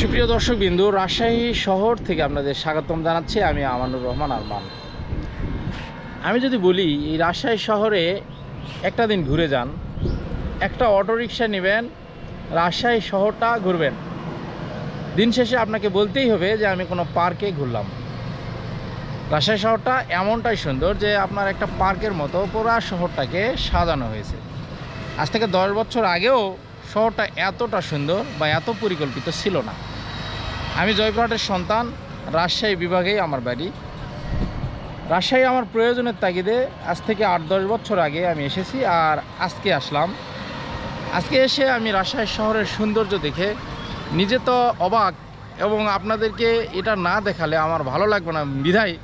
সুপ্রিয় দর্শকবৃন্দ, রাজশাহী শহর থেকে আপনাদের স্বাগতম জানাচ্ছি। আমি আমানুর রহমান আরমান। আমি যদি বলি এই রাজশাহী শহরে একটা দিন ঘুরে যান, একটা অটোরিকশা নেবেন, রাজশাহী শহরটা ঘুরবেন, দিন শেষে আপনাকে বলতেই হবে যে আমি কোনো পার্কে ঘুরলাম। রাজশাহী শহরটা এমনটাই সুন্দর যে আপনার একটা পার্কের মতো পুরো শহরটাকে সাজানো হয়েছে। আজ থেকে 10 বছর আগেও শহরটা এতটা সুন্দর বা এত পরিকল্পিত ছিল না। আমি জয়পুরহাটের সন্তান, রাজশাহী বিভাগেই আমার বাড়ি। রাজশাহী আমার প্রয়োজনের তাগিদে আজ থেকে 8-10 বছর আগে আমি এসেছি, আর আজকে আসলাম। আজকে এসে আমি রাজশাহী শহরের সৌন্দর্য দেখে নিজে তো অবাক, এবং আপনাদেরকে এটা না দেখালে আমার ভালো লাগবে না, বিধায়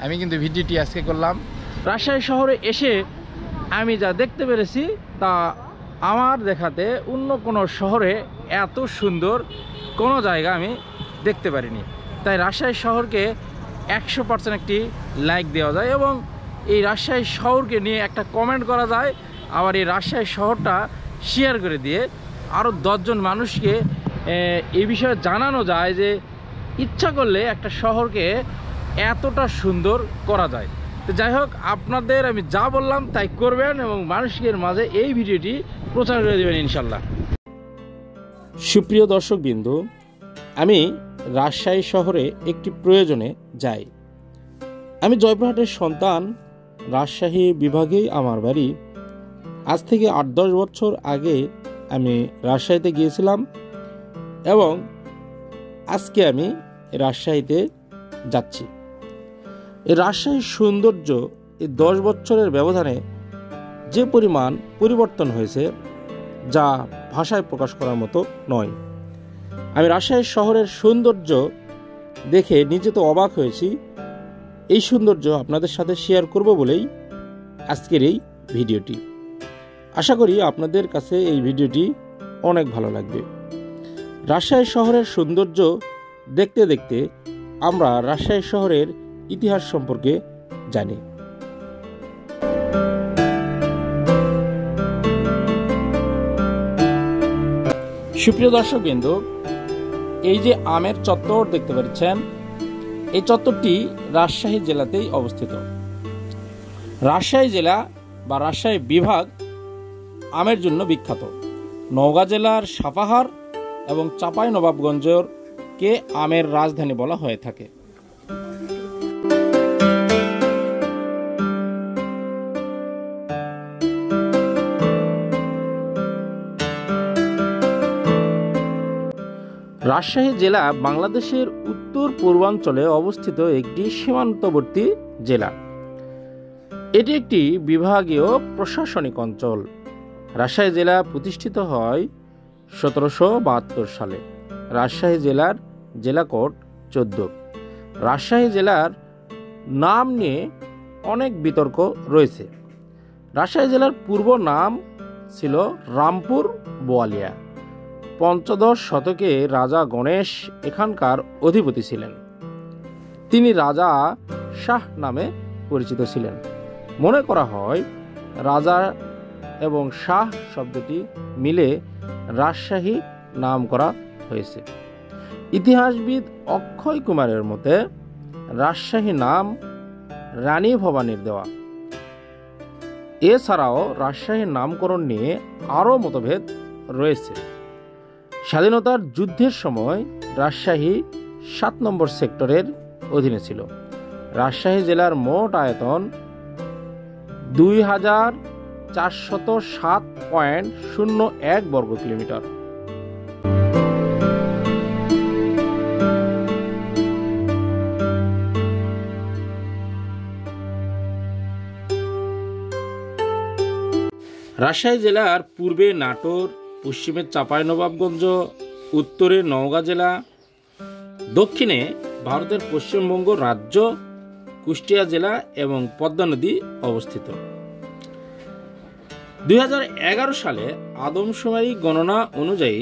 আমি কিন্তু ভিডিওটি আজকে করলাম। রাজশাহী শহরে এসে আমি যা দেখতে পেরেছি তা আমার দেখাতে অন্য কোনো শহরে এত সুন্দর কোনো জায়গা আমি দেখতে পারিনি। তাই রাজশাহী শহরকে 100% একটি লাইক দেওয়া যায়, এবং এই রাজশাহী শহরকে নিয়ে একটা কমেন্ট করা যায়। আবার এই রাজশাহী শহরটা শেয়ার করে দিয়ে আরও 10 জন মানুষকে এই বিষয়ে জানানো যায় যে ইচ্ছা করলে একটা শহরকে এতটা সুন্দর করা যায়। তো যাই হোক, আপনাদের আমি যা বললাম তাই করবেন এবং মানুষের মাঝে এই ভিডিওটি প্রচার করে দেবেন ইনশাল্লাহ। সুপ্রিয় দর্শকবৃন্দ, আমি রাজশাহী শহরে একটি প্রয়োজনে যাই। আমি জয়পুরহাটের সন্তান, রাজশাহী বিভাগেই আমার বাড়ি। আজ থেকে 8-10 বছর আগে আমি রাজশাহীতে গিয়েছিলাম, এবং আজকে আমি রাজশাহীতে যাচ্ছি। এই রাজশাহীর সৌন্দর্য এই 10 বছরের ব্যবধানে যে পরিমাণ পরিবর্তন হয়েছে যা ভাষায় প্রকাশ করার মতো নয়। আমি রাজশাহী শহরের সৌন্দর্য দেখে নিজে তো অবাক হয়েছি। এই সৌন্দর্য আপনাদের সাথে শেয়ার করব বলেই আজকের এই ভিডিওটি। আশা করি আপনাদের কাছে এই ভিডিওটি অনেক ভালো লাগবে। রাজশাহী শহরের সৌন্দর্য দেখতে দেখতে আমরা রাজশাহী শহরের ইতিহাস সম্পর্কে জানি। সুপ্রিয় দর্শকবৃন্দ, এই যে আমের চত্বর দেখতে পাচ্ছেন, এই চত্বরটি রাজশাহী জেলাতেই অবস্থিত। রাজশাহী জেলা বা রাজশাহী বিভাগ আমের জন্য বিখ্যাত। নওগাঁ জেলার সাপাহার এবং চাঁপাইনবাবগঞ্জকে আমের রাজধানী বলা হয়ে থাকে। রাজশাহী জেলা বাংলাদেশের উত্তর পূর্বাঞ্চলে অবস্থিত একটি সীমান্তবর্তী জেলা। এটি একটি বিভাগীয় প্রশাসনিক অঞ্চল। রাজশাহী জেলা প্রতিষ্ঠিত হয় 1772 সালে। রাজশাহী জেলার জেলা কোড 14। রাজশাহী জেলার নাম নিয়ে অনেক বিতর্ক রয়েছে। রাজশাহী জেলার পূর্ব নাম ছিল রামপুর বোয়ালিয়া। 15 শতকে রাজা গণেশ এখানকার অধিপতি ছিলেন। তিনি রাজা শাহ নামে পরিচিত ছিলেন। মনে করা হয় রাজা এবং শাহ শব্দটি মিলে রাজশাহী নাম করা হয়েছে। ইতিহাসবিদ অক্ষয় কুমারের মতে রাজশাহী নাম রানী ভবানীর দেওয়া। এছাড়াও রাজশাহীর নামকরণ নিয়ে আরও মতভেদ রয়েছে। স্বাধীনতার যুদ্ধের সময় রাজশাহী 7 নম্বর সেক্টরের অধীনে ছিল। রাজশাহী জেলার মোট আয়তন 2407.01 বর্গ কিলোমিটার। রাজশাহী জেলার পূর্বে নাটোর, পশ্চিমে চাঁপাইনবাবগঞ্জ, উত্তরে নওগাঁ জেলা, দক্ষিণে ভারতের পশ্চিমবঙ্গ রাজ্য, কুষ্টিয়া জেলা এবং পদ্মা নদী অবস্থিত। 2011 সালে আদমশুমারি গণনা অনুযায়ী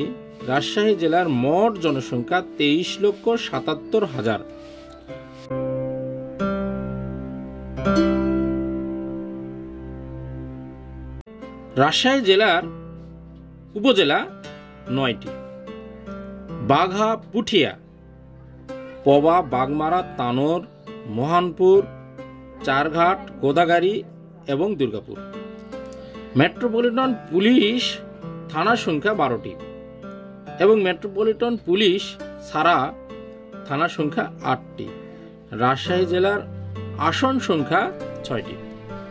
রাজশাহী জেলার মোট জনসংখ্যা 23,77,000। রাজশাহী জেলার উপজেলা 9টি। বাঘা পুঠিয়া, পবা, বাগমারা, তানোর, মহানপুর, চারঘাট, গোদাগাড়ি এবং দুর্গাপুর। মেট্রোপলিটন পুলিশ থানার সংখ্যা 12টি এবং মেট্রোপলিটন পুলিশ ছাড়া থানার সংখ্যা 8টি। রাজশাহী জেলার আসন সংখ্যা 6টি।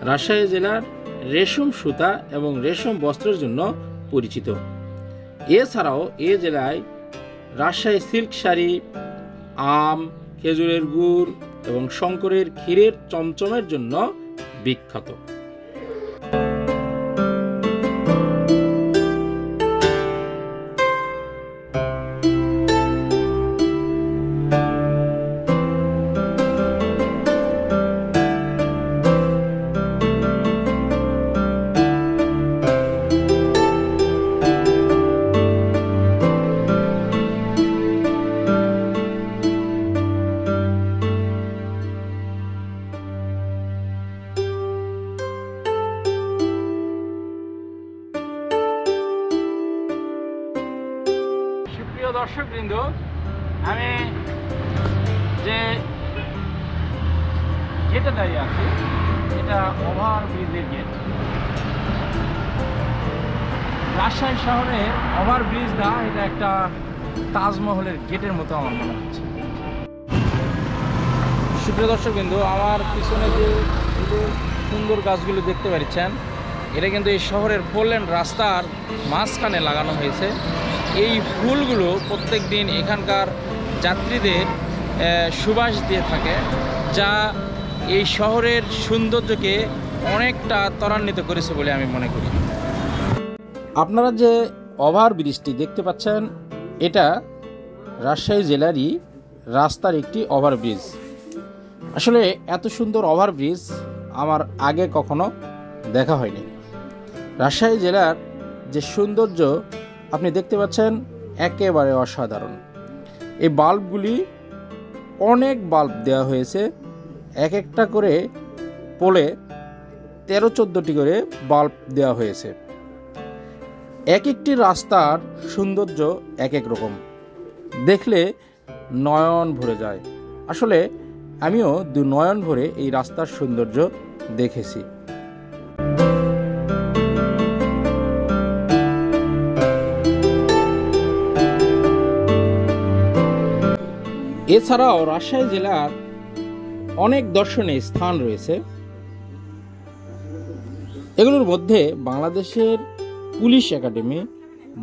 রাজশাহী জেলার রেশম সুতা এবং রেশম বস্ত্রের জন্য পরিচিত। এছাড়াও এ জেলায় রাজশাহী সিল্ক শাড়ি, আম, খেজুরের গুড় এবং শঙ্করের ক্ষীরের চমচমের জন্য বিখ্যাত। প্রিয় দর্শকবৃন্দ, আমি যে গেটে দাঁড়িয়ে আছি এটা ওভারব্রিজের গেট। রাজশাহী শহরে ওভারব্রিজ না, এটা একটা তাজমহলের গেটের মতো আমার মনে হচ্ছে। সুপ্রিয় দর্শকবৃন্দ, আমার পিছনে যে সুন্দর গাছগুলো দেখতে পাচ্ছেন, এটা কিন্তু এই শহরের 4 লেন রাস্তার মাঝখানে লাগানো হয়েছে। এই ফুলগুলো প্রত্যেক দিন এখানকার যাত্রীদের সুবাস দিয়ে থাকে, যা এই শহরের সৌন্দর্যকে অনেকটা ত্বরান্বিত করেছে বলে আমি মনে করি। আপনারা যে ওভারব্রিজটি দেখতে পাচ্ছেন, এটা রাজশাহী জেলারই রাস্তার একটি ওভারব্রিজ। আসলে এত সুন্দর ওভারব্রিজ আমার আগে কখনো দেখা হয়নি। রাজশাহী জেলার যে সৌন্দর্য আপনি দেখতে পাচ্ছেন, একেবারে অসাধারণ। এই বাল্বগুলি অনেক বাল্ব দেওয়া হয়েছে, এক একটা করে পোলে 13-14টি করে বাল্ব দেওয়া হয়েছে। এক একটি রাস্তার সৌন্দর্য এক এক রকম, দেখলে নয়ন ভরে যায়। আসলে আমিও নয়ন ভরে এই রাস্তার সৌন্দর্য দেখেছি। এছাড়াও রাজশাহী জেলার অনেক দর্শনীয় স্থান রয়েছে। এগুলোর মধ্যে বাংলাদেশের পুলিশ একাডেমি,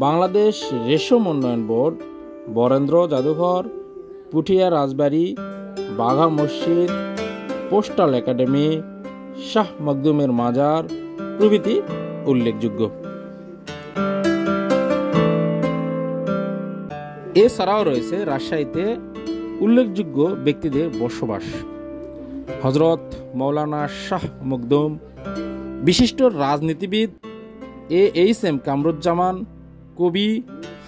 বাংলাদেশ রেশম উন্নয়ন বোর্ড, বরেন্দ্র জাদুঘর, পুঠিয়া রাজবাড়ি, বাঘা মসজিদ, পোস্টাল একাডেমি, শাহ মখদুমের মাজার প্রভৃতি উল্লেখযোগ্য। এছাড়াও রয়েছে রাজশাহীতে উল্লেখযোগ্য ব্যক্তিদের বসবাস। হযরত মাওলানা শাহ মখদুম, বিশিষ্ট রাজনীতিবিদ AHM কামরুজ্জামান, কবি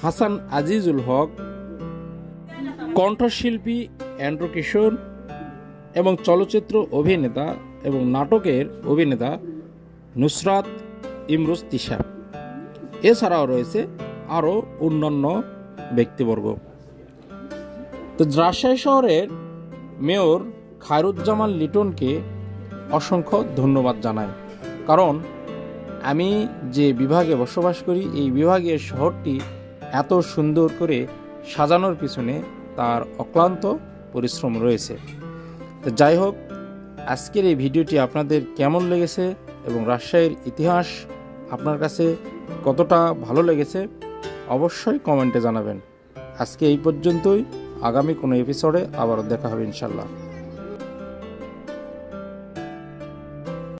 হাসান আজিজুল হক, কণ্ঠশিল্পী এন্ড্রু কিশোর এবং চলচ্চিত্র অভিনেতা এবং নাটকের অভিনেতা নুসরাত ইমরোজ তিশা। এছাড়াও রয়েছে আরও অন্যান্য ব্যক্তিবর্গ। তো রাজশাহী শহরের মেয়র খায়রুজ্জামান লিটনকে অসংখ্য ধন্যবাদ জানাই, কারণ আমি যে বিভাগে বসবাস করি এই বিভাগের শহরটি এত সুন্দর করে সাজানোর পিছনে তার অক্লান্ত পরিশ্রম রয়েছে। তো যাই হোক, আজকের এই ভিডিওটি আপনাদের কেমন লেগেছে এবং রাজশাহীর ইতিহাস আপনার কাছে কতটা ভালো লেগেছে অবশ্যই কমেন্টে জানাবেন। আজকে এই পর্যন্তই, আগামী কোনো এপিসোডে আবারও দেখা হবে ইনশাল্লাহ।